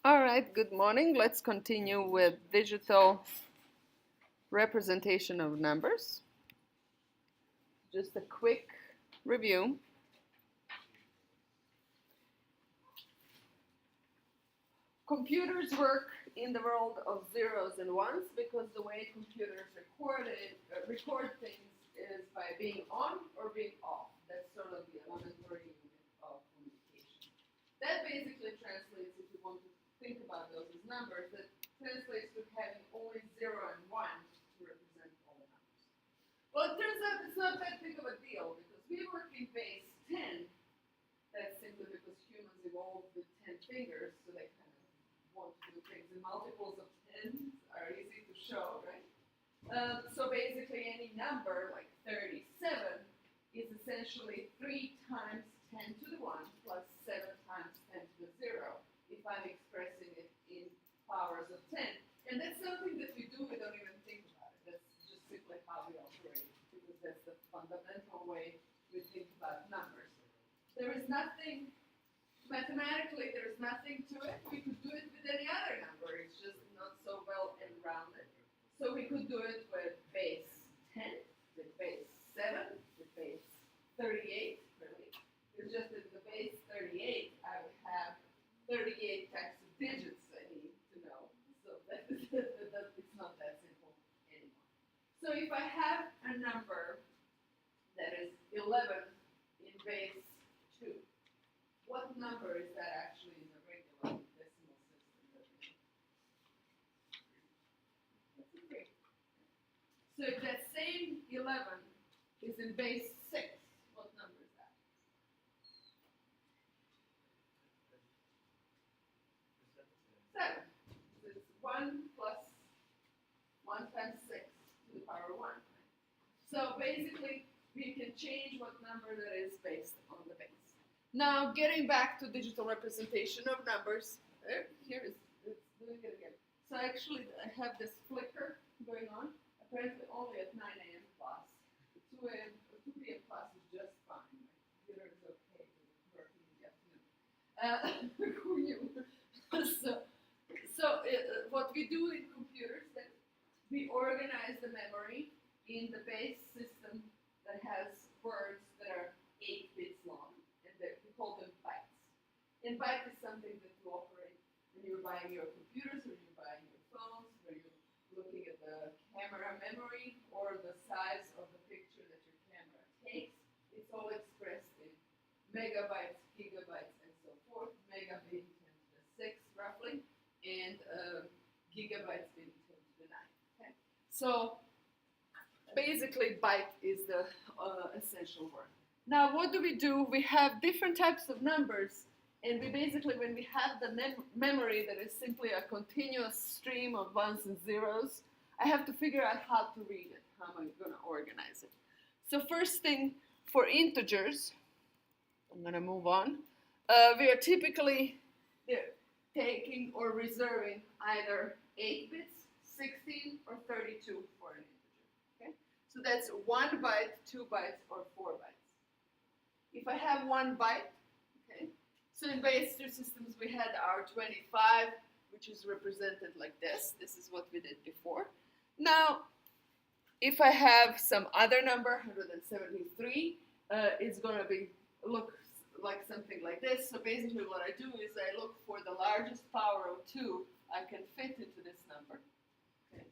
All right, good morning. Let's continue with digital representation of numbers. Just a quick review. Computers work in the world of zeros and ones because the way computers record things is by being on or being off. That's sort of the elementary unit of communication. That basically translates, if you want to think about those as numbers, that translates to having only 0 and 1 to represent all the numbers. Well, it turns out it's not that big of a deal because we work in base 10. That's simply because humans evolved with 10 fingers, so they kind of want to do things in multiples of 10 are easy to show, right? So basically any number like 37 is essentially 3 times 10 to the 1 plus 7 times 10 to the 0 if I'm expressing it in powers of 10. And that's something that we do, we don't even think about it. That's just simply how we operate, because that's the fundamental way we think about numbers. There is nothing, mathematically, there is nothing to it. We could do it with any other number. It's just not so well and rounded. So we could do it with base 10, with base 7, with base 38, really. It's just that the base 38, I would have 38 types of digits I need to know. So it's not that simple anymore. So if I have a number that is 11 in base 2, what number is that actually in the regular decimal system that we have? That's a 3. So if that same 11 is in base 6, what number is that? 7. So it's 1 plus 1 times 6 to the power 1. So basically, we can change what number that is based on the base. Now, getting back to digital representation of numbers, it's doing it again. So actually, I have this flicker going on, apparently only at 9 a.m. class. 2 p.m. class is just fine. My computer is okay with working in the afternoon. Who knew? So what we do in computers then, we organize the memory in the base system that has words that are 8 bits long. We call them bytes. And byte is something that you operate when you're buying your computers, when you're buying your phones, when you're looking at the camera memory or the size of the picture that your camera takes. It's all expressed in megabytes, gigabytes, and so forth. Mega being 10 to the 6, roughly, and gigabytes being 10 to the 9. Okay? So basically, byte is the essential word. Now, what do? We have different types of numbers, and we basically, when we have the memory that is simply a continuous stream of ones and zeros, I have to figure out how to read it. How am I going to organize it? So first thing, for integers, I'm going to move on. We are typically taking or reserving either 8 bits, 16, or 32 for an integer. Okay? So that's 1 byte, 2 bytes, or 4 bytes. If I have 1 byte, okay, so in base 2 systems we had our 25, which is represented like this. This is what we did before. Now, if I have some other number, 173, it's going to look like something like this. So basically what I do is I look for the largest power of 2 I can fit into this number, okay,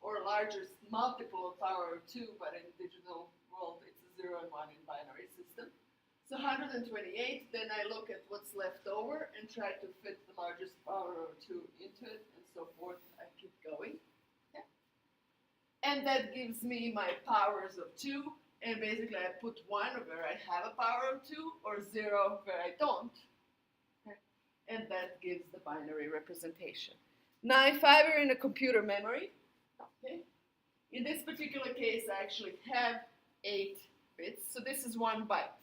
or largest multiple of power of 2, but in digital world it's a 0 and 1 in binary system. So 128, then I look at what's left over and try to fit the largest power of 2 into it, and so forth. I keep going. Okay. And that gives me my powers of 2, and basically I put 1 where I have a power of 2, or 0 where I don't. Okay. And that gives the binary representation. Now, if I were in a computer memory, okay, in this particular case, I actually have 8 bits, so this is 1 byte.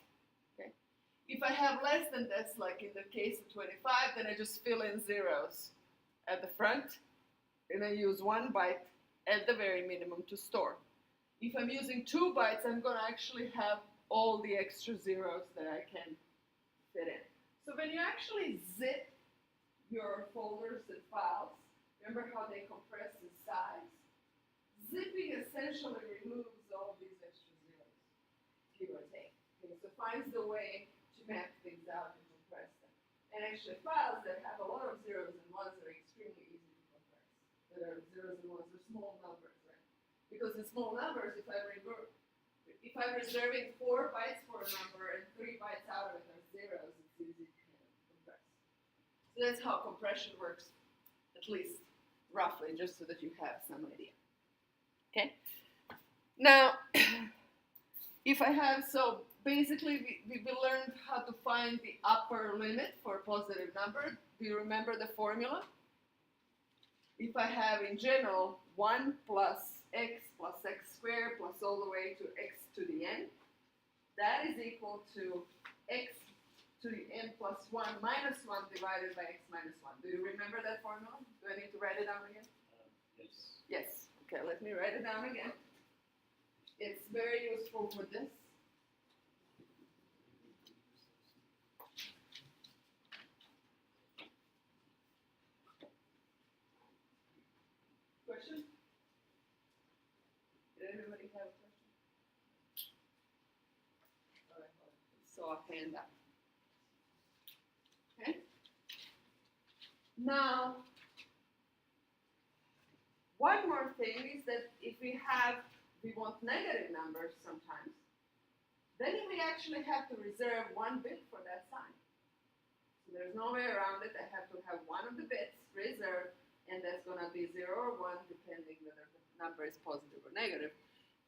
If I have less than this, like in the case of 25, then I just fill in zeros at the front, and I use 1 byte at the very minimum to store. If I'm using 2 bytes, I'm going to actually have all the extra zeros that I can fit in. So when you actually zip your folders Remember how they compress the size? Zipping essentially removes all these extra zeros, give or take. Okay, so finds the way to map things out and compress them. And actually files that have a lot of zeros and ones are extremely easy to compress. That are zeros and ones are small numbers, right? Because in small numbers, if I'm reserving 4 bytes for a number and 3 bytes out of it are zeros, it's easy to kind of compress. So that's how compression works, at least roughly, just so that you have some idea. Okay? Now, if I have, so basically we learned how to find the upper limit for a positive number. Do you remember the formula? If I have in general 1 plus x squared plus all the way to x to the n, that is equal to x to the n plus 1 minus 1 divided by x minus 1. Do you remember that formula? Do I need to write it down again? Yes. Yes. Okay, let me write it down again. It's very useful for this. Question? Did anybody have a question? All right, so I'll hand up. Okay? Now, one more thing is that if we want negative numbers sometimes, then we actually have to reserve 1 bit for that sign. So there's no way around it. I have to have one of the bits reserved, and that's going to be 0 or 1, depending whether the number is positive or negative.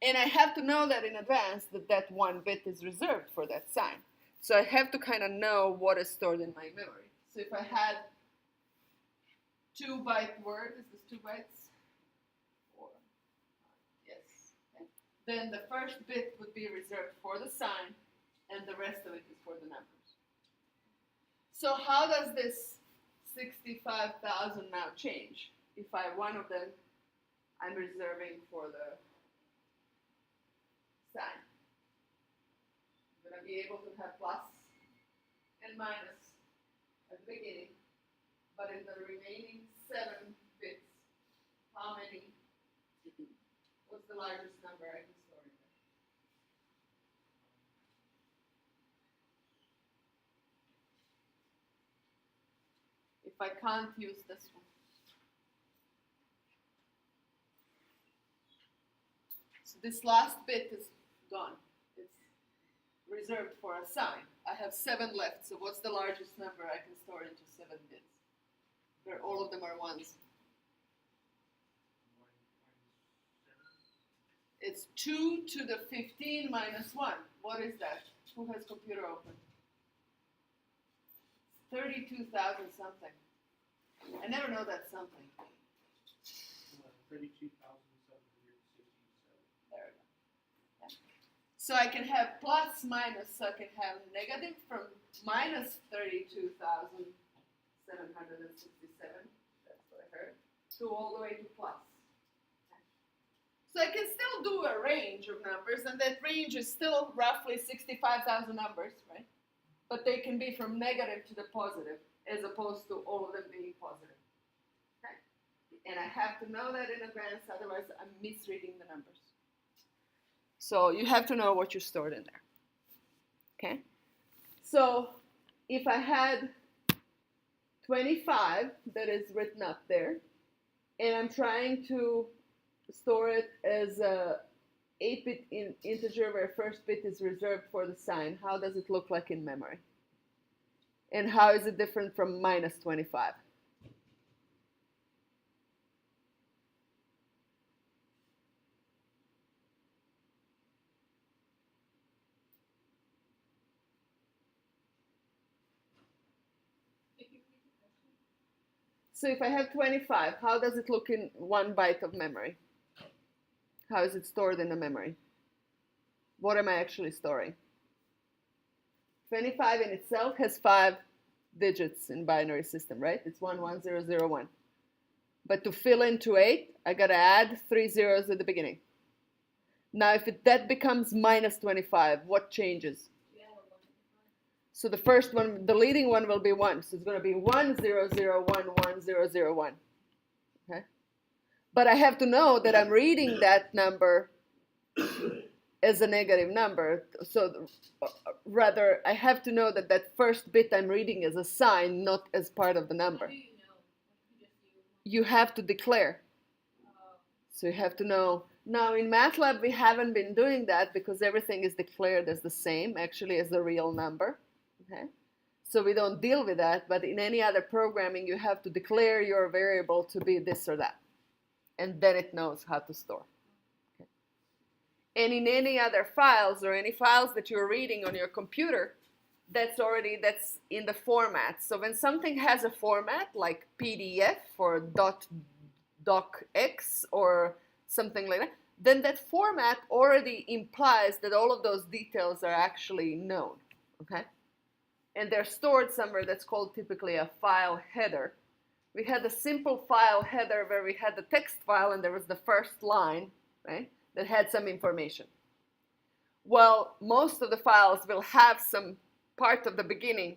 And I have to know that in advance that that 1 bit is reserved for that sign. So I have to kind of know what is stored in my memory. So if I had 2-byte word, is this 2 bytes? Then the first bit would be reserved for the sign, and the rest of it is for the numbers. So how does this 65,000 now change? If one of them I'm reserving for the sign. I'm going to be able to have plus and minus at the beginning, but in the remaining 7 bits, how many? What's the largest number I can store in there? If I can't use this one. So this last bit is gone. It's reserved for a sign. I have 7 left, so what's the largest number I can store into 7 bits? Where all of them are ones. It's 2 to the 15 minus 1. What is that? Who has computer open? 32,000 something. I never know that something. 32,767. There we go. Yeah. So I can have plus, minus, so I can have negative from minus 32,767, that's what I heard, to all the way to plus. So I can still do a range of numbers, and that range is still roughly 65,000 numbers, right? But they can be from negative to the positive, as opposed to all of them being positive. Okay? And I have to know that in advance, otherwise I'm misreading the numbers. So you have to know what you stored in there. Okay? So if I had 25 that is written up there, and I'm trying to store it as a 8-bit integer where first bit is reserved for the sign, how does it look like in memory? And how is it different from minus 25? So if I have 25, how does it look in 1 byte of memory? How is it stored in the memory? What am I actually storing? 25 in itself has 5 digits in binary system, right? It's 11001. But to fill into 8, I got to add 3 zeros at the beginning. Now, if that becomes minus 25, what changes? So the first one, the leading one will be 1. So it's going to be 10011001. Okay? But I have to know that I'm reading that number as a negative number. So rather, I have to know that that first bit I'm reading is a sign, not as part of the number. How do you know? You have to declare. So you have to know. Now in MATLAB we haven't been doing that because everything is declared as the same, actually as the real number. Okay? So we don't deal with that, but in any other programming you have to declare your variable to be this or that. And then it knows how to store. Okay? And in any other files or any files that you're reading on your computer, that's in the format. So when something has a format like PDF or .docx or something like that, then that format already implies that all of those details are actually known, okay? And they're stored somewhere that's called typically a file header. We had a simple file header where we had the text file and there was the first line, right, that had some information. Well, most of the files will have some part of the beginning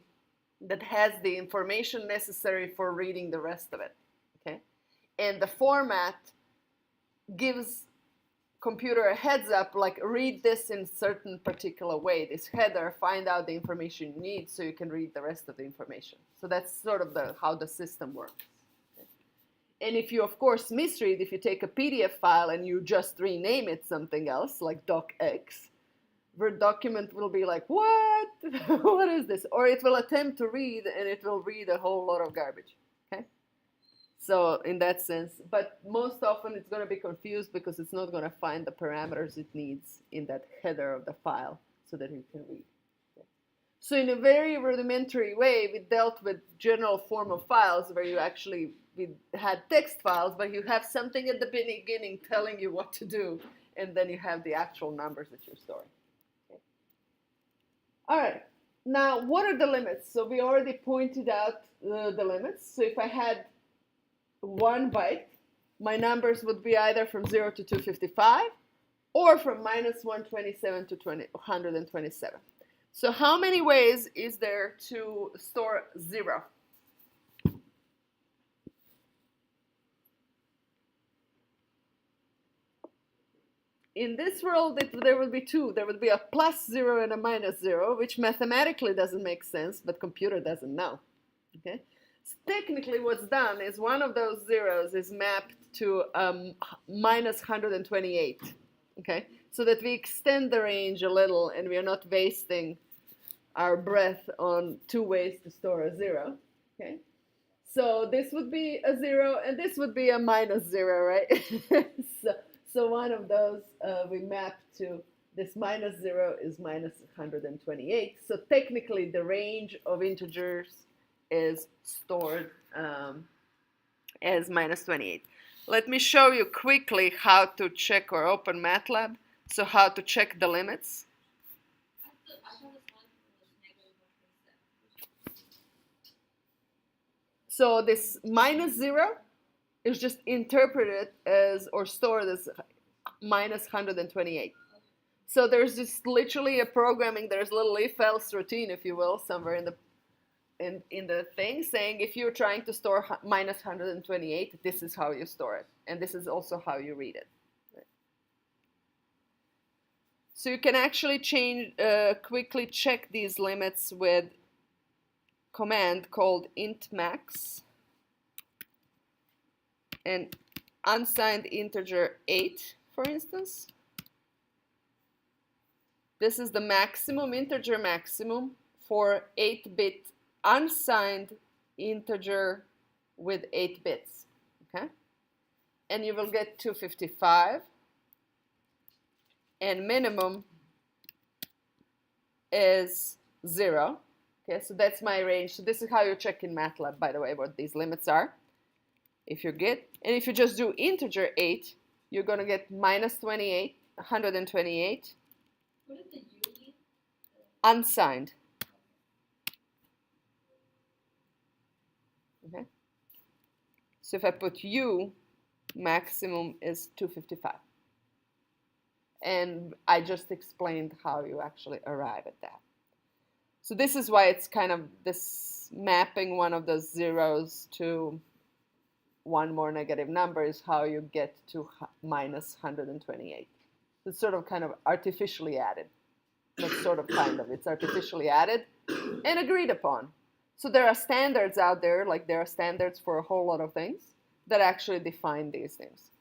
that has the information necessary for reading the rest of it, okay? And the format gives computer a heads up, like read this in certain particular way, this header, find out the information you need so you can read the rest of the information. So that's sort of how the system works. Okay? And if you, of course, misread, if you take a PDF file and you just rename it something else, like docx, Word document will be like, what? What is this? Or it will attempt to read and it will read a whole lot of garbage. Okay? So in that sense, but most often it's going to be confused because it's not going to find the parameters it needs in that header of the file so that it can read. Okay. So in a very rudimentary way, we dealt with general form of files where we had text files, but you have something at the beginning telling you what to do, and then you have the actual numbers that you're storing. Okay. All right. Now, what are the limits? So we already pointed out the limits. So if I had 1 byte, my numbers would be either from 0 to 255 or from minus 127 to 127. So how many ways is there to store 0? In this world, there would be 2. There would be a plus 0 and a minus 0, which mathematically doesn't make sense, but computer doesn't know. Okay? So technically what's done is one of those zeros is mapped to minus 128, okay? So that we extend the range a little and we are not wasting our breath on 2 ways to store a 0, okay? So this would be a 0 and this would be a minus 0, right? So one of those we map to this minus 0 is minus 128. So technically the range of integers is stored as minus 28. Let me show you quickly how to check or open MATLAB. So how to check the limits. So this minus 0 is just interpreted as or stored as minus 128. So there's just literally a programming, there's a little if-else routine, if you will, somewhere in the thing saying if you're trying to store minus 128, this is how you store it. And this is also how you read it. Right? So you can actually quickly check these limits with a command called intmax and unsigned integer 8, for instance. This is the maximum integer maximum for 8-bit unsigned integer with 8 bits, okay? And you will get 255, and minimum is 0, okay? So that's my range. So this is how you check in MATLAB, by the way, what these limits are. If you get, and if you just do integer 8, you're going to get minus 28, 128. What is the U mean? Unsigned. Okay. So if I put U, maximum is 255. And I just explained how you actually arrive at that. So this is why it's kind of this mapping one of those zeros to one more negative number is how you get to minus 128. It's sort of kind of artificially added. Not sort of kind of. It's artificially added and agreed upon. So there are standards out there, like there are standards for a whole lot of things that actually define these things.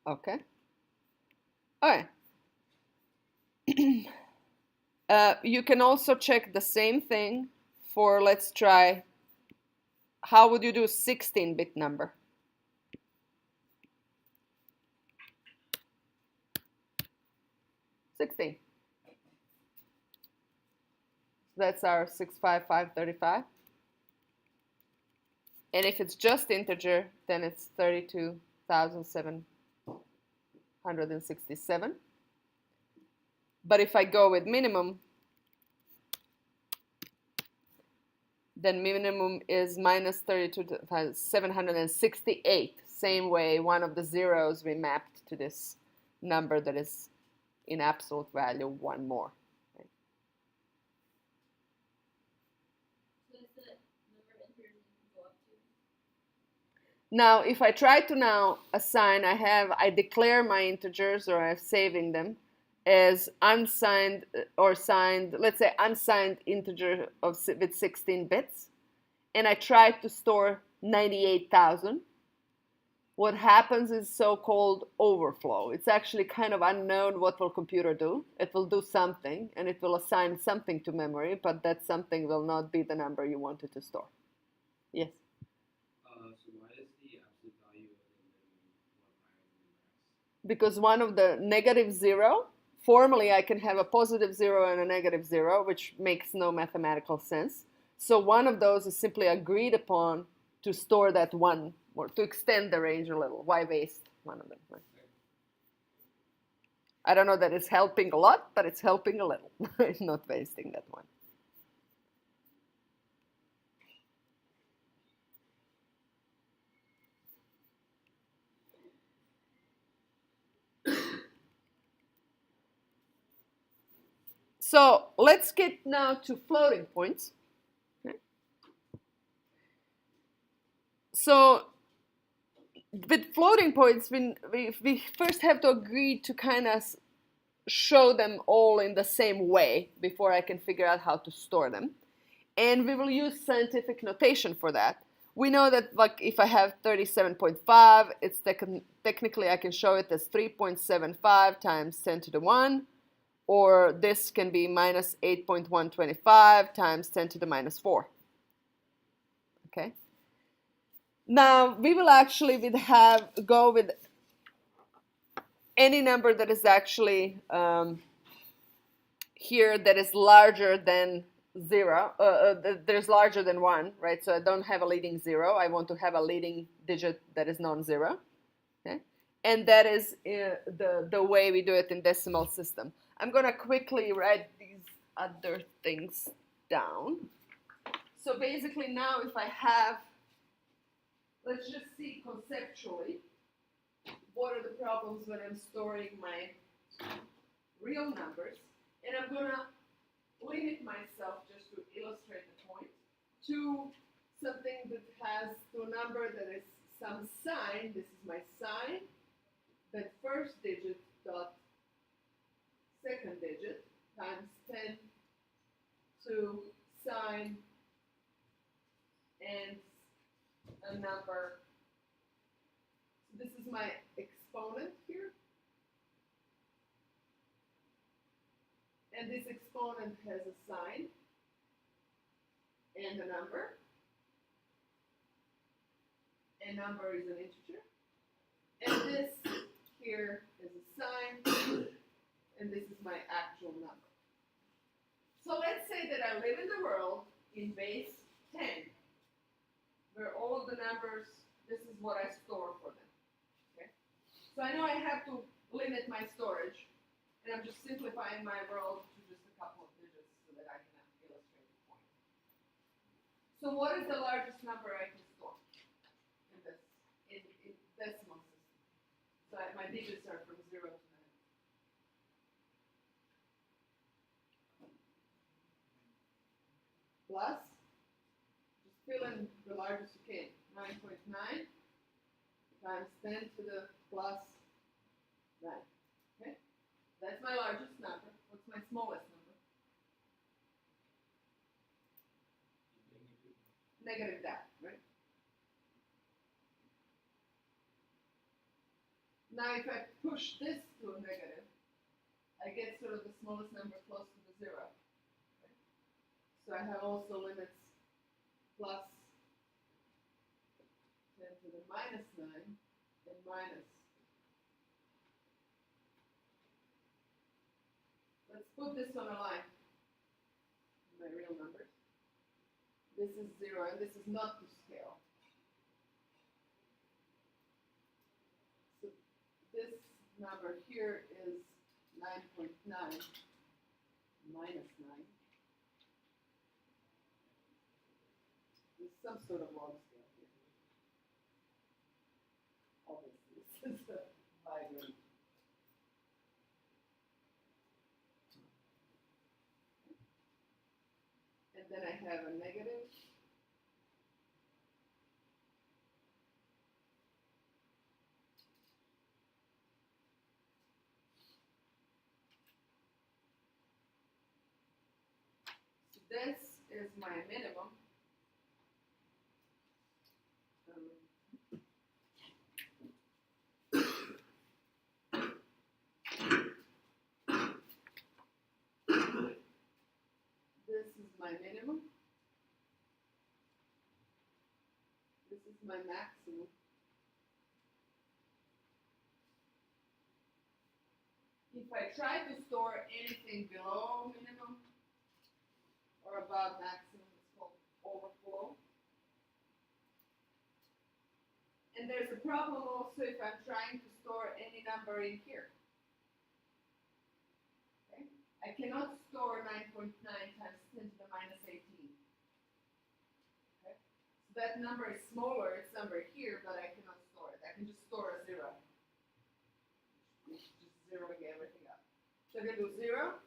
Okay. All right. You can also check the same thing for, let's try, how would you do 16-bit number? So that's our 65535. And if it's just integer, then it's 32,767. But if I go with minimum, then minimum is minus 32,768. Same way, one of the zeros we mapped to this number that is in absolute value one more. Okay. So is the number of integers you can go up to? Now, if I try to now assign, I declare my integers, or I'm saving them as unsigned or signed, let's say unsigned integer with 16 bits, and I try to store 98,000. What happens is so-called overflow. It's actually kind of unknown what will computer do. It will do something, and it will assign something to memory, but that something will not be the number you wanted to store. Yes? So why is the absolute value of the minimum one higher than the max? Because one of the negative 0, formally I can have a positive 0 and a negative 0, which makes no mathematical sense. So one of those is simply agreed upon to store that one, or to extend the range a little. Why waste one of them? Right? I don't know that it's helping a lot, but it's helping a little. Not wasting that one. So let's get now to floating points. Okay. So with floating points, we first have to agree to kind of show them all in the same way before I can figure out how to store them. And we will use scientific notation for that. We know that, like, if I have 37.5, it's technically I can show it as 3.75 times 10 to the 1. Or this can be minus 8.125 times 10 to the minus 4. Okay. Now we will actually go with any number that is actually here that is larger than 0. That is larger than 1, right? So I don't have a leading 0. I want to have a leading digit that is non-zero. Okay. And that is the way we do it in decimal system. I'm going to quickly write these other things down. So basically now if I have, let's just see conceptually, what are the problems when I'm storing my real numbers. And I'm going to limit myself, just to illustrate the point, to something that has to a number that is some sign. This is my sign. That first digit dot second digit times 10 to sign and a number. So this is my exponent here. And this exponent has a sign and a number. And number is an integer. And this here is a sign. And this is my actual number. So let's say that I live in the world in base 10, where all of the numbers, this is what I store for them. Okay? So I know I have to limit my storage, and I'm just simplifying my world to just a couple of digits so that I can illustrate the point. So what is the largest number I can store in this in decimal system? So my digits are from 0 to 9. Plus, just fill in the largest you can. 9.9 times 10 to the plus 9. Okay? That's my largest number. What's my smallest number? Negative that, right? Now if I push this to a negative, I get sort of the smallest number close to the 0. Right? So I have also limits plus 10 to the minus 9 and minus. Let's put this on a line. My real numbers. This is 0 and this is not to scale. So this number here is 9.9 minus 9. There's some sort of log scale here. Obviously, this is a vibrant. And then I have a negative. So this is my minimum. This is my minimum. This is my maximum. If I try to store anything below minimum or above maximum, it's called overflow. And there's a problem also if I'm trying to store any number in here. Okay? I cannot store 9.9 times 10 to the minus 18. Okay? So that number is smaller, it's somewhere here, but I cannot store it. I can just store a 0. Just zeroing everything up. So I can do 0,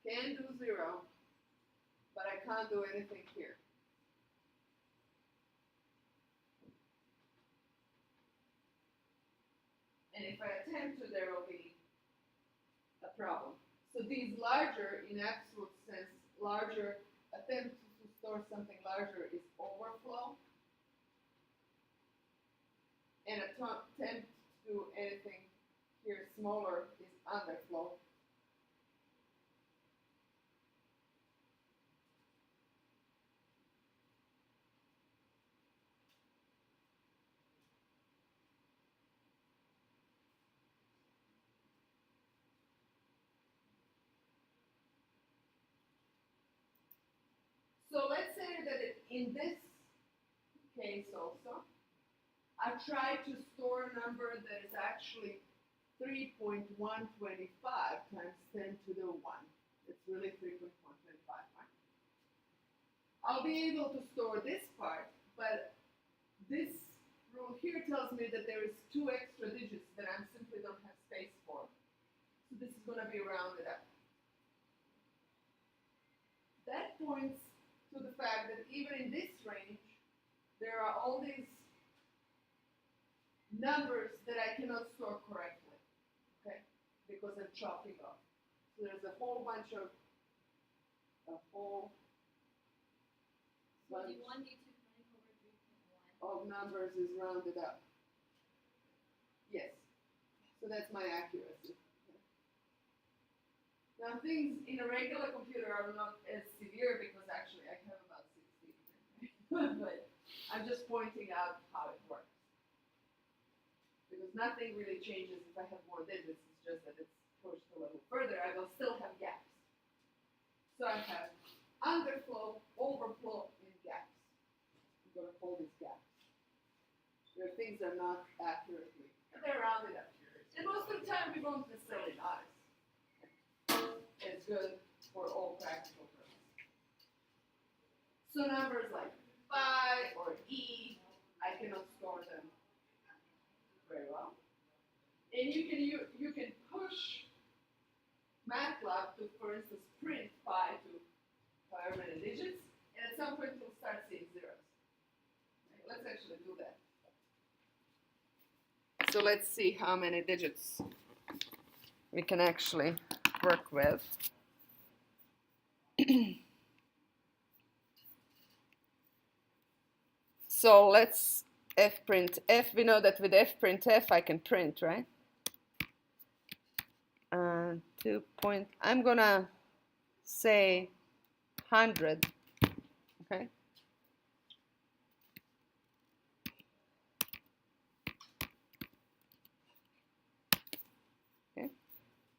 can do 0, but I can't do anything here. And if I attempt to, there will be a problem. So these larger, in absolute sense, larger attempt to store something larger is overflow. And attempt to do anything here smaller is underflow. So let's say that in this case also, I try to store a number that is actually 3.125 times 10 to the 1. It's really 3.125, right? I'll be able to store this part, but this rule here tells me that there is 2 extra digits that I simply don't have space for. So this is going to be rounded up. That points to the fact that even in this range, there are all these numbers that I cannot store correctly, okay, because I'm chopping off. So there's a whole bunch of, D1, D2, 24, 3.1. of numbers is rounded up. Yes, so that's my accuracy. Now things in a regular computer are not as severe because actually I have about 60, but I'm just pointing out how it works. Because nothing really changes if I have more digits, it's just that it's pushed a little further. I will still have gaps. So I have underflow, overflow, and gaps. I'm going to call these gaps. Where things are not accurately, and they're rounded up. And most of the time we won't necessarily notice. It's good for all practical purposes. So numbers like phi or e, I cannot store them very well. And you can push MATLAB to, for instance, print phi to however many digits, and at some point it will start let's see how many digits we can actually work with. So let's f print f. We know that with f print f I can print, right? 2 point, I'm gonna say 100, okay? Okay,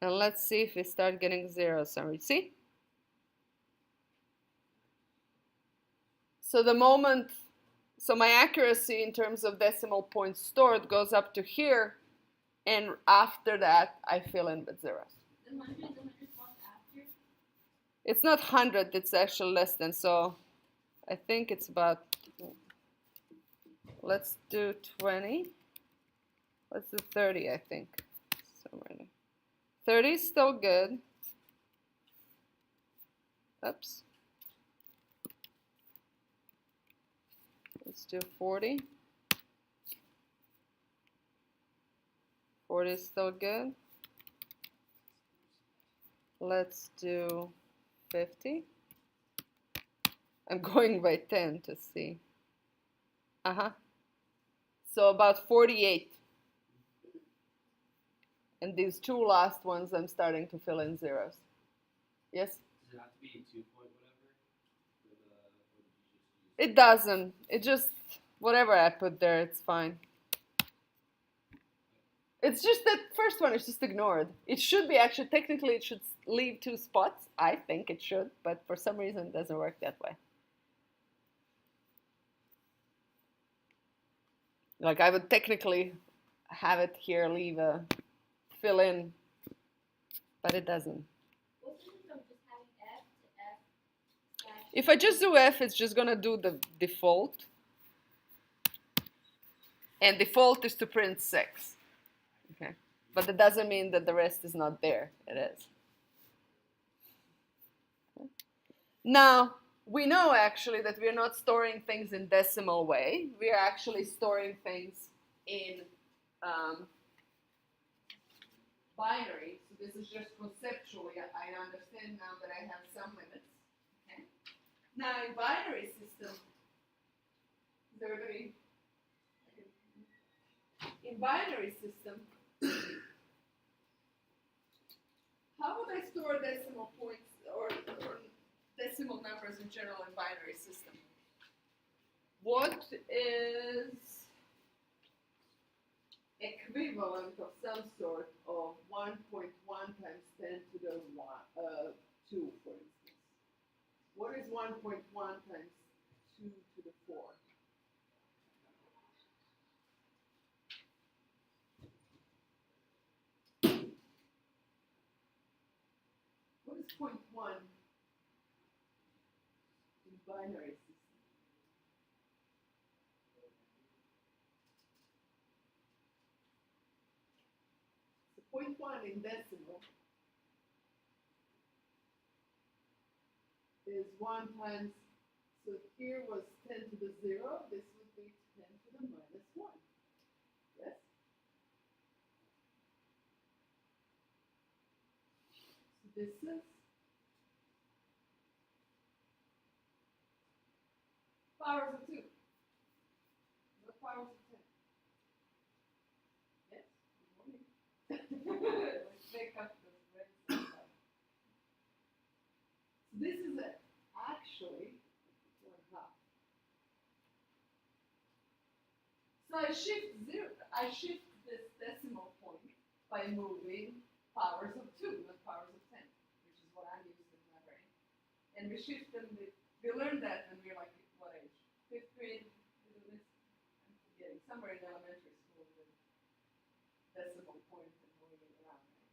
and let's see if we start getting zeros somewhere. See? So the moment, so my accuracy in terms of decimal points stored goes up to here, and after that I fill in with zeros. The 100 is 100 spots after. It's not 100, it's actually less than, so I think it's about, let's do 20. Let's do 30, I think. Somewhere there. 30 is still good. Oops. Let's do 40. 40 is still good. Let's do 50. I'm going by 10 to see. So about 48. And these two last ones, I'm starting to fill in zeros. Yes? Does it have to be 2 point whatever? Or did you just use? It doesn't. It just, whatever I put there, it's fine. It's just that first one is just ignored. It should be actually, technically it should leave 2 spots. I think it should, but for some reason it doesn't work that way. Like I would technically have it here, leave a fill in, but it doesn't. What's the difference of just having F to F slash? If I just do F, it's just gonna do the default. And default is to print 6. Okay. But that doesn't mean that the rest is not there. It is. Okay. Now, we know actually that we're not storing things in decimal way. We are actually storing things in binary. So this is just conceptually, I understand now that I have some limits. Okay. Now in binary system, is everybody? In binary system, how would I store decimal points or decimal numbers in general in binary system? What is equivalent of some sort of 1.1 times 10 to the 2, for instance? What is 1.1 times 2 to the 4? What is 0.1 in binary system? So 0.1 in decimal is 1 times, so here was 10 to the 0, this would be 10 to the minus 1. Yes? So this is powers of 2, not powers of 10. Yes? Let's make up this very simple. So this is actually 1/2. So I shift this decimal point by moving powers of 2, not powers of 10, which is what I'm used in my brain. And we shift them with, we learned that when we were like, what age? 5th grade, we do this? I'm forgetting, somewhere in elementary school with decimal point and moving it around, right?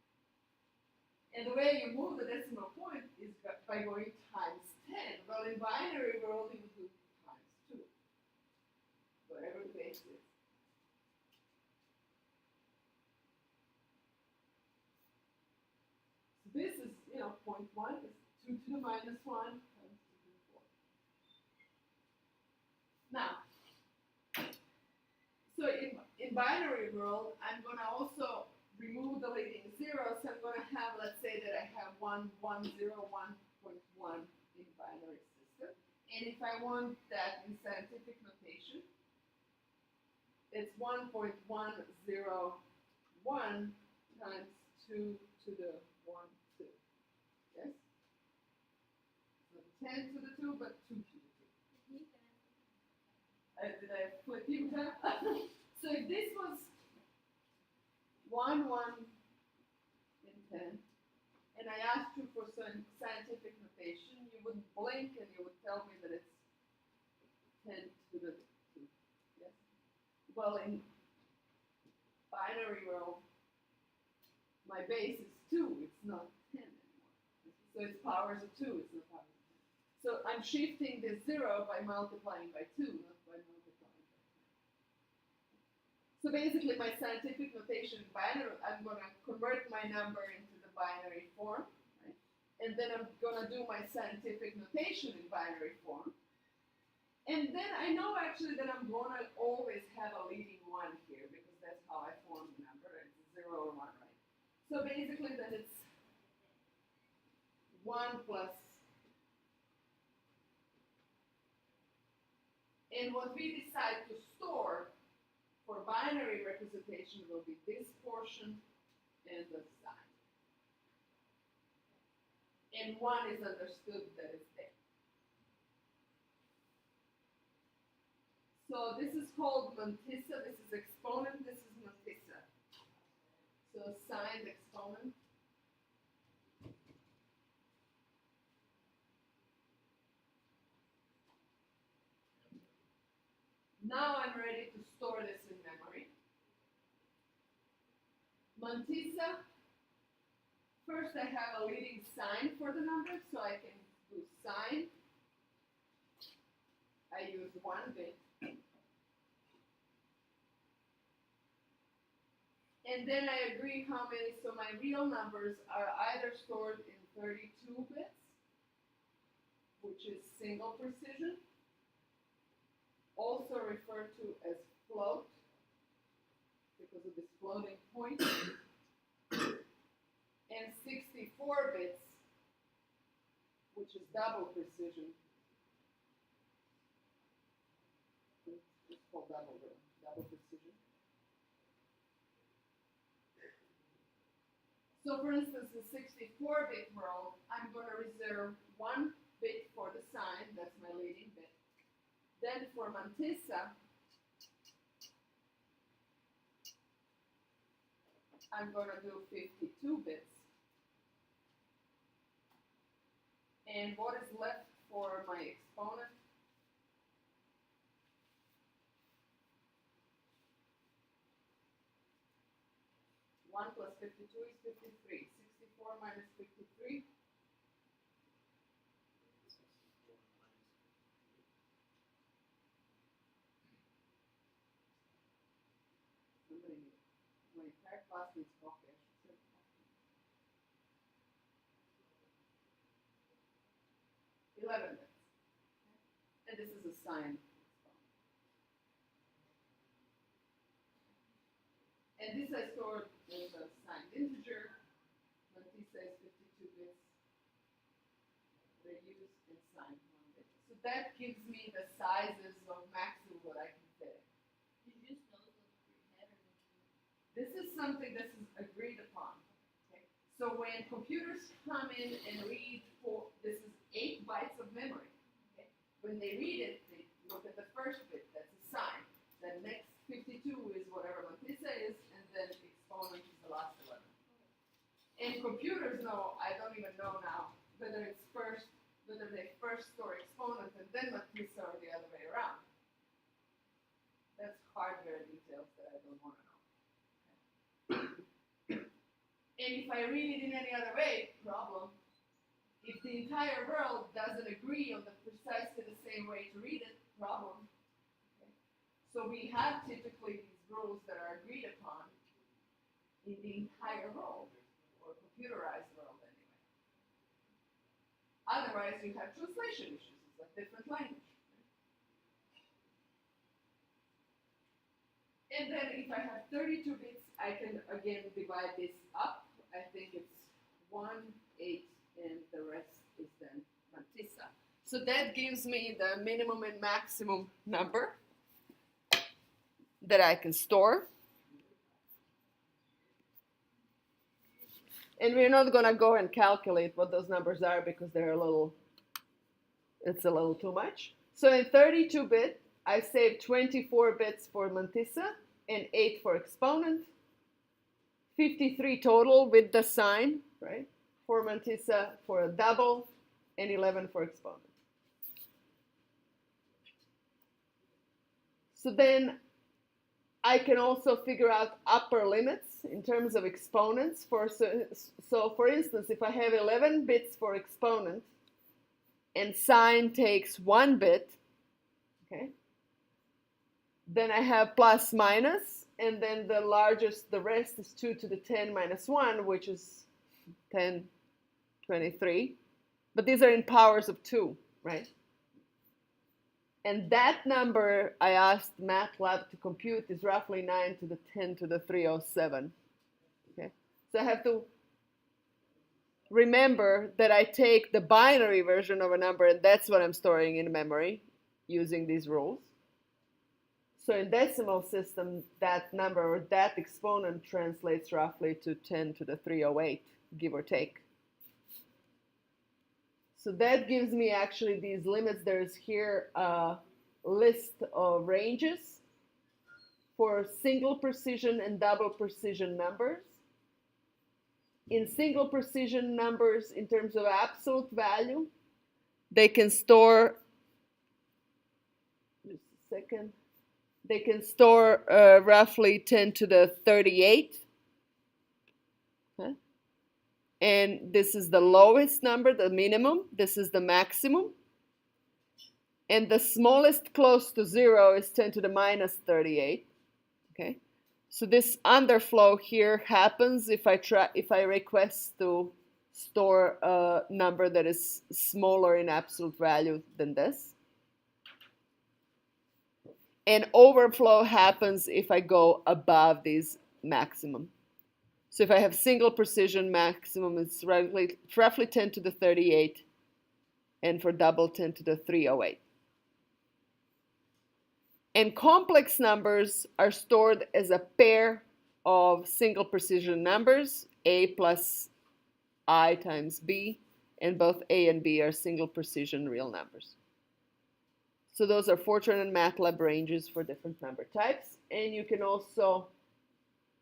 And the way you move the decimal point is by going times 10. Well, in binary, we're only going to do times 2. Whatever the base is. So this is, 0.1 is 2 to the minus 1 times 2 to the 4. Now, so in binary world, I'm gonna also remove the leading zeros. I'm gonna have, let's say that I have 1, 1, 0, 1.1 in binary system. And if I want that in scientific notation, it's 1.101 times 2 to the 1, 2. Yes? So 10 to the 2, but 2 to the 2. Did I flip you down? So if this was 1, 1, and 10, and I asked you for some scientific notation, you would blink and you would tell me that it's 10 to the 2. Yes? Well, in binary world, my base is 2, it's not 10 anymore. So it's powers of 2, it's not powers of 10. So I'm shifting this 0 by multiplying by 2, not by multiplying by 10. So basically my scientific notation in binary, I'm going to convert my number into the binary form, right? And then I'm going to do my scientific notation in binary form. And then I know actually that I'm going to always have a leading 1 here, because that's how I form the number. It's 0 or 1, right? So basically then it's 1 plus. And what we decide to store for binary representation will be this portion and the sign. And 1 is understood that it's there. So this is called mantissa, this is exponent, this is mantissa. So signed exponent. Now I'm ready to store this in memory. Mantissa, first I have a leading sign for the number, so I can do sign. I use 1 bit. And then I agree how many, so my real numbers are either stored in 32 bits, which is single precision, also referred to as float, because of this floating point, and 64 bits, which is double precision. It's called double precision. So for instance, in 64-bit world, I'm going to reserve 1 bit for the sign, that's my leading bit. Then for mantissa, I'm going to do 52 bits. And what is left for my exponent? One plus 52 is 53. 64 minus 53. Somebody, my entire class needs coffee. I should serve coffee. 11 bits. And this is a sign. And this I stored as a signed integer. Mantissa is 52 bits. Reuse and sign 1 bit. So that gives me the sizes of maximum what I can fit in. Did you just know those for your head or did you? This is something that is agreed upon. Okay? So when computers come in and read this is 8 bytes of memory. Okay? When they read it, they look at the first bit, that's a sign. The next 52 is whatever mantissa is, and then exponent is the last 11. And computers know, I don't even know now, whether they first store exponent and then mantissa or the other way around. That's hardware details that I don't want to know. Okay. And if I read it in any other way, problem. If the entire world doesn't agree on the precisely the same way to read it, problem. Okay. So we have typically these rules that are agreed upon in the entire world, or computerized world anyway. Otherwise, you have translation issues. It's like different language. And then if I have 32 bits, I can again divide this up. I think it's 1, 8, and the rest is then mantissa. So that gives me the minimum and maximum number that I can store. And we're not going to go and calculate what those numbers are because they're it's a little too much. So in 32-bit, I saved 24 bits for mantissa and 8 for exponent. 53 total with the sign, right? For mantissa for a double and 11 for exponent. So then I can also figure out upper limits in terms of exponents. So for instance, if I have 11 bits for exponent and sign takes 1 bit, okay, then I have plus minus, and then the rest is 2 to the 10 minus 1, which is 10, 23. But these are in powers of 2, right? And that number I asked MATLAB to compute is roughly 9 to the 10 to the 307. Okay? So I have to remember that I take the binary version of a number, and that's what I'm storing in memory using these rules. So in decimal system, that number or that exponent translates roughly to 10 to the 308, give or take. So that gives me actually these limits. There's here a list of ranges for single precision and double precision numbers. In single precision numbers, in terms of absolute value, they can store, just a second, they can store roughly 10 to the 38. Okay. And this is the lowest number, the minimum. This is the maximum. And the smallest close to 0 is 10 to the minus 38. Okay. So this underflow here happens if I request to store a number that is smaller in absolute value than this. And overflow happens if I go above these maximum. So if I have single precision maximum, it's roughly 10 to the 38, and for double 10 to the 308. And complex numbers are stored as a pair of single precision numbers, a plus I times b, and both a and b are single precision real numbers. So those are Fortran and MATLAB ranges for different number types. And you can also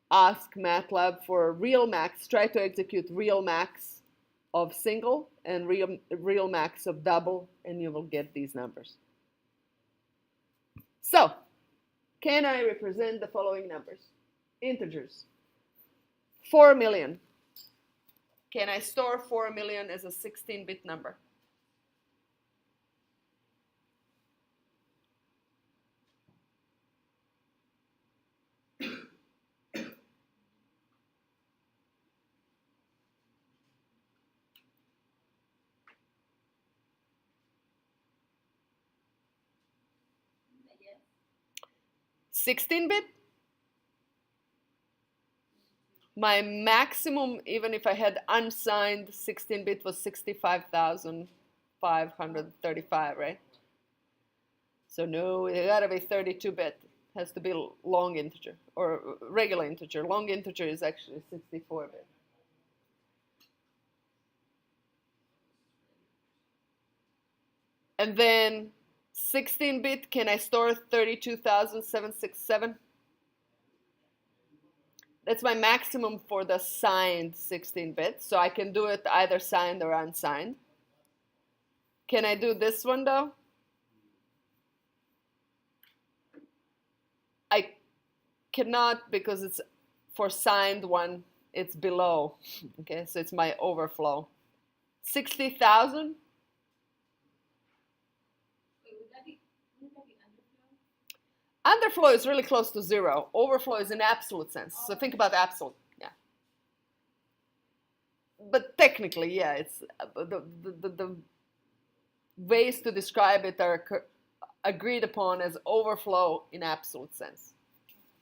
ask MATLAB for real max, try to execute real max of single and real max of double, and you will get these numbers. So, can I represent the following numbers? Integers. 4 million. Can I store 4 million as a 16-bit number? I guess. 16-bit? My maximum, even if I had unsigned 16-bit, was 65,535, right? So no, it gotta be 32-bit. Has to be long integer or regular integer. Long integer is actually 64-bit. And then 16-bit, can I store 32,767? That's my maximum for the signed 16-bit. So I can do it either signed or unsigned. Can I do this one though? I cannot, because it's for signed one, it's below. Okay, so it's my overflow. 60,000? Wait, wouldn't that be underflow? Underflow is really close to 0. Overflow is in absolute sense. So think about absolute. Yeah. But technically, yeah, it's the ways to describe it are agreed upon as overflow in absolute sense.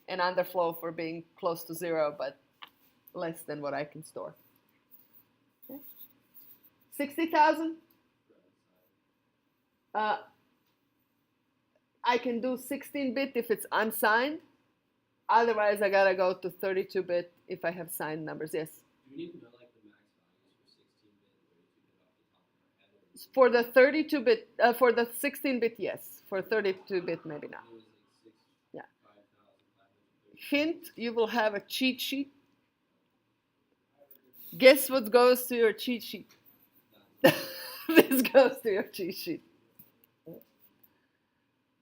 and underflow for being close to 0, but less than what I can store. Okay. 60,000? I can do 16-bit if it's unsigned. Otherwise, I gotta go to 32-bit if I have signed numbers. Yes. Do we need to know like the max values for 16-bit and 32-bit off the top of our head? For the 16-bit, yes. For 32-bit, maybe not. It was like 6, Yeah. 5,530. Hint, you will have a cheat sheet. Guess what goes to your cheat sheet? This goes to your cheat sheet.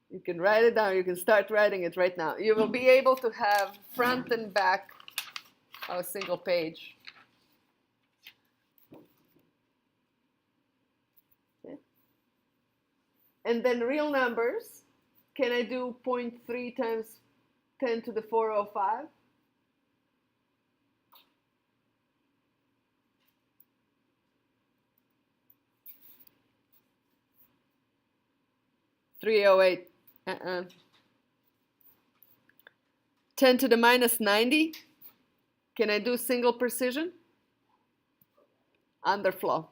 You can write it down. You can start writing it right now. You will be able to have front and back of a single page. Okay. And then real numbers. Can I do 0.3 times 10 to the 405? $308. 10 to the minus 90. Can I do single precision? Underflow.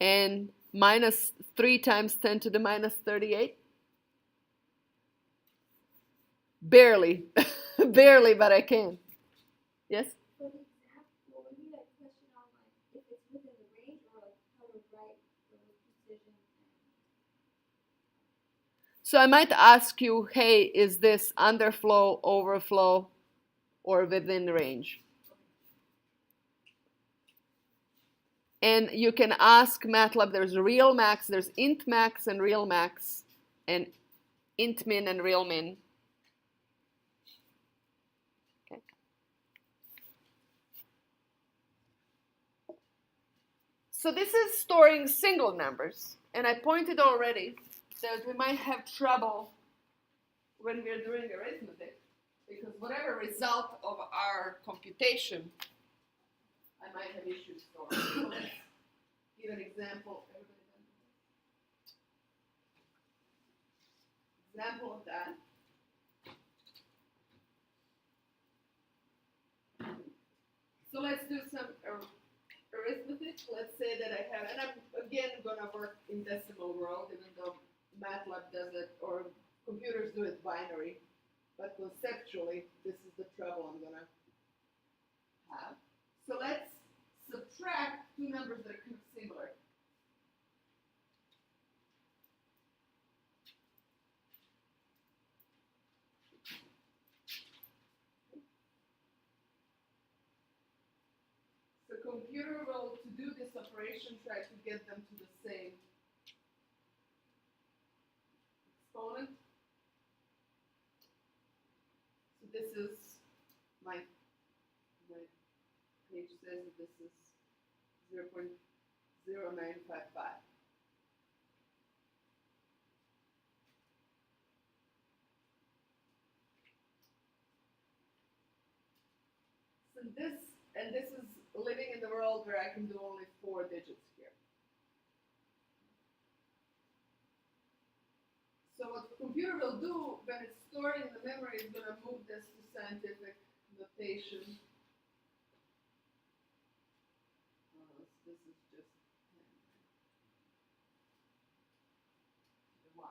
And minus 3 times 10 to the minus 38. Barely. Barely, but I can. Yes? For the example, when you had a question on like if it's within the range or like how to write the precision. So I might ask you, hey, is this underflow, overflow, or within range? And you can ask MATLAB, there's real max, there's int max and real max, and int min and real min. Okay. So this is storing single numbers, and I pointed already that we might have trouble when we're doing arithmetic, because whatever result of our computation, I might have issues storing. So let's give an example. Example of that. So let's do some arithmetic. Let's say that I have, and I'm again going to work in decimal world, even though MATLAB does it, or computers do it binary. But conceptually, this is the trouble I'm going to have. So let's subtract two numbers that are kind of similar. The computer will, to do this operation, try to get them to the same exponent. So this is my page says that this is 0.0955. So this is living in the world where I can do only 4 digits here. So what the computer will do when it's stored in the memory is going to move this to scientific notation. This is just 10. 1.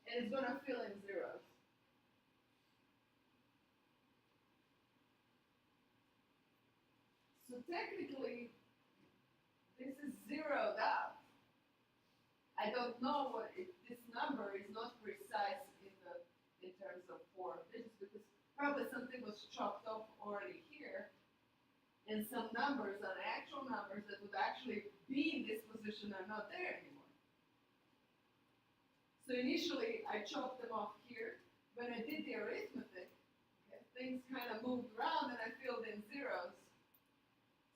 And it's going to fill in zeros. So technically, this is zeroed out. I don't know what this number is not precise in terms of 4 digits, because probably something was chopped off already here, and some numbers are actual numbers that would actually be in this position are not there anymore. So initially, I chopped them off here. When I did the arithmetic, okay, things kind of moved around and I filled in zeros.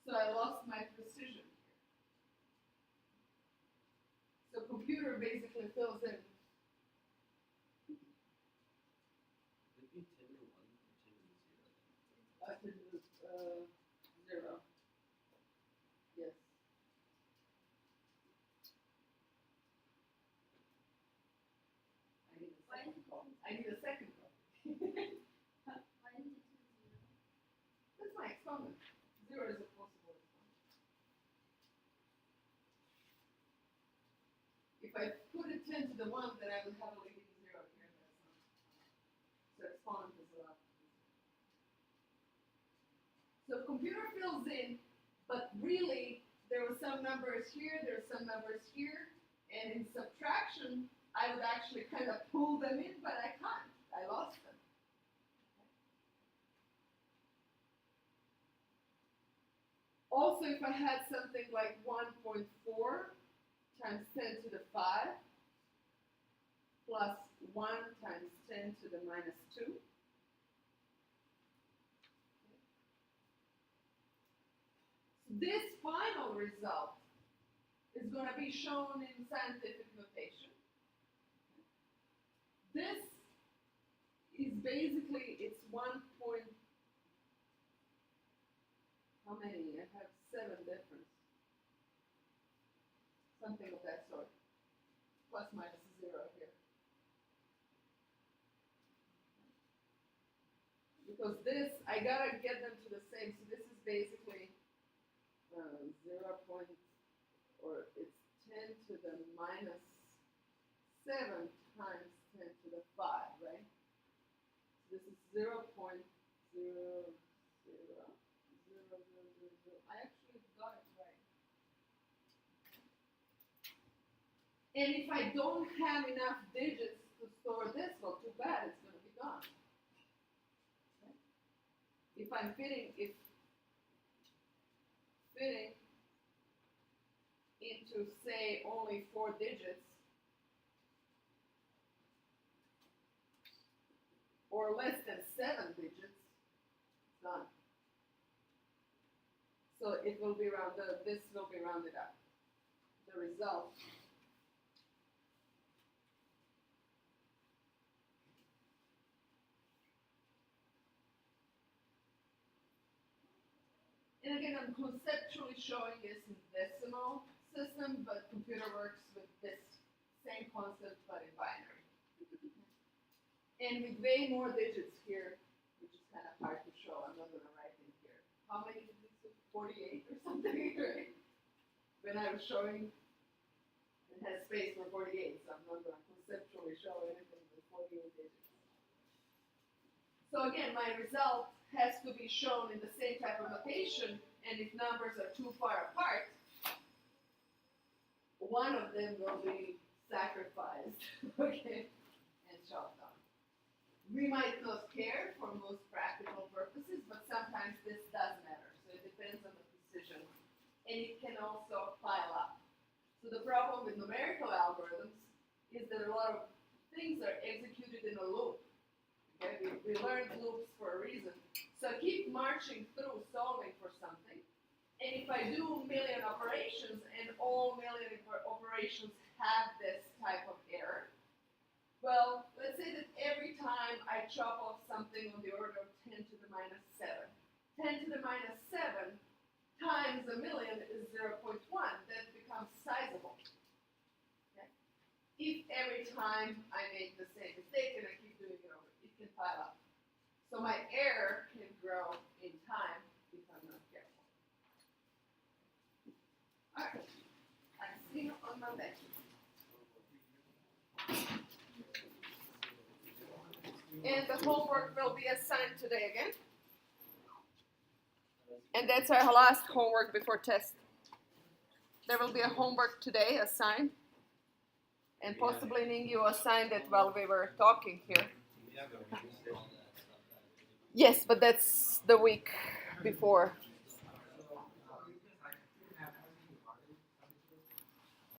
So I lost my precision here. So computer basically fills in. Would it be 10 to 1 or 10 to 0? 0. Yes. I need a second one. Why didn't it turn 0? That's my exponent. 0 is a possible exponent. If I put a 10 to the 1, then I would have a leading 0 here. That's not. So exponent is allowed. So computer fills in, but really there were some numbers here, there are some numbers here, and in subtraction I would actually kind of pull them in, but I can't. I lost them. Also, if I had something like 1.4 times 10 to the 5 plus 1 times 10 to the minus 2. This final result is going to be shown in scientific notation. This is basically, it's 1 point, how many? I have 7 different. Something of that sort. Plus minus 0 here. Because this, I gotta get them to the same, so this is basically 0 point, or it's 10 to the minus 7 times 10 to the 5, right? So this is 0 0.000000. I actually got it right. And if I don't have enough digits to store this, well, too bad, it's going to be gone. Okay? If I'm fitting into, say, only 4 digits, or less than 7 digits, it's done. So it will be rounded, this will be rounded up. The result. And again, I'm conceptually showing this in decimal system, but computer works with this same concept, but in binary. And with way more digits here, which is kind of hard to show. I'm not going to write in here. How many digits? 48 or something, right? When I was showing, it has space for 48, so I'm not going to conceptually show anything with 48 digits. So again, my result has to be shown in the same type of notation, and if numbers are too far apart, one of them will be sacrificed, okay, and chopped down. We might not care for most practical purposes, but sometimes this does matter, so it depends on the precision, and it can also pile up. So the problem with numerical algorithms is that a lot of things are executed in a loop. Okay, we learned loops for a reason. So I keep marching through solving for something. And if I do million operations and all million operations have this type of error, well, let's say that every time I chop off something on the order of 10 to the minus 7. 10 to the minus 7 times a million is 0.1. That becomes sizable. Okay? If every time I make the same mistake and I keep doing it over, it can pile up. So my error can grow in time if I'm not careful. All right, I see you on Monday. And the homework will be assigned today again. And that's our last homework before test. There will be a homework today assigned. And possibly Ningi assigned it while we were talking here. Yes, but that's the week before.